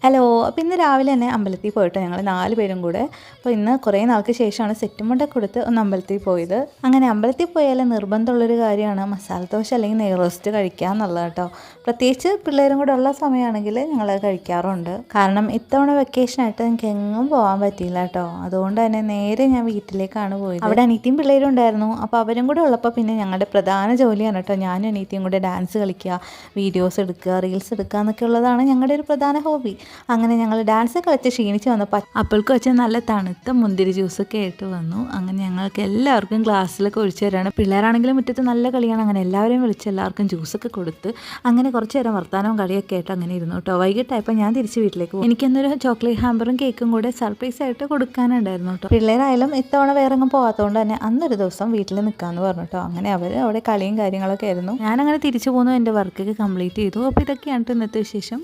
Hello. അപ്പോൾ ഇന്ന് രാവിലെ തന്നെ അമ്പലത്തിൽ പോയിട്ട് ഞങ്ങൾ 4 പേരും കൂടെ. അപ്പോൾ ഇന്ന് കുറേ നാൾക്ക് ശേഷമാണ് സെറ്റും മുണ്ടൊക്കെ കൊടുത്ത് ഒന്ന് അമ്പലത്തിൽ പോയത്. അങ്ങനെ അമ്പലത്തിൽ പോയാൽ നിർബന്ധമുള്ളൊരു കാര്യമാണ് മസാല ദോശ അല്ലെങ്കിൽ നെയ് റോസ്റ്റ് കഴിക്കുക എന്നുള്ളത് കേട്ടോ. പ്രത്യേകിച്ച് പിള്ളേരും കൂടെ ഉള്ള സമയമാണെങ്കിൽ ഞങ്ങൾ കഴിക്കാറുണ്ട്. കാരണം ഇത്തവണ വെക്കേഷനായിട്ട് എനിക്ക് എങ്ങും പോകാൻ പറ്റിയില്ല കേട്ടോ. അതുകൊണ്ട് തന്നെ നേരെ ഞാൻ വീട്ടിലേക്കാണ് പോയത്. അവിടെ അനീത്തിയും പിള്ളേരും ഉണ്ടായിരുന്നു. അപ്പോൾ അവരും കൂടെ ഉള്ളപ്പോൾ പിന്നെ ഞങ്ങളുടെ പ്രധാന ജോലിയാണ് കേട്ടോ. ഞാനും അനീത്തിയും കൂടെ ഡാൻസ് കളിക്കുക, വീഡിയോസ് എടുക്കുക, റീൽസ് എടുക്കുക എന്നൊക്കെ ഉള്ളതാണ് ഞങ്ങളുടെ ഒരു പ്രധാന ഹോബി. അങ്ങനെ ഞങ്ങൾ ഡാൻസ് കളിച്ച് ക്ഷീണിച്ച് വന്നപ്പോൾ അപ്പോൾക്ക് വെച്ച് നല്ല തണുത്ത മുന്തിരി ജ്യൂസൊക്കെ ആയിട്ട് വന്നു. അങ്ങനെ ഞങ്ങൾക്ക് എല്ലാവർക്കും ഗ്ലാസ്സിലൊക്കെ ഒഴിച്ചു തരാണ്. പിള്ളേരാണെങ്കിലും മുറ്റത്ത് നല്ല കളിയാണ്. അങ്ങനെ എല്ലാവരെയും വിളിച്ച് എല്ലാവർക്കും ജ്യൂസൊക്കെ കൊടുത്ത് അങ്ങനെ കുറച്ച് നേരം വർത്താനവും കളിയൊക്കെ ആയിട്ട് അങ്ങനെ ഇരുന്നു കേട്ടോ. വൈകിട്ടായപ്പോൾ ഞാൻ തിരിച്ച് വീട്ടിലേക്ക് പോകും. എനിക്കെന്നൊരു ചോക്ലേറ്റ് ഹാമ്പറും കേക്കും കൂടെ സർപ്രൈസ് ആയിട്ട് കൊടുക്കാനുണ്ടായിരുന്നു കേട്ടോ. പിള്ളേരായാലും ഇത്തവണ വേറെങ്ങും പോകാത്തതുകൊണ്ട് തന്നെ അന്നൊരു ദിവസം വീട്ടിൽ നിൽക്കാമെന്ന് പറഞ്ഞു കേട്ടോ. അങ്ങനെ അവർ അവിടെ കളിയും കാര്യങ്ങളൊക്കെ ആയിരുന്നു. ഞാനങ്ങനെ തിരിച്ചു പോകുന്നു, എൻ്റെ വർക്കൊക്കെ കംപ്ലീറ്റ് ചെയ്തു. അപ്പോൾ ഇതൊക്കെയാണ് ഇന്നത്തെ വിശേഷം.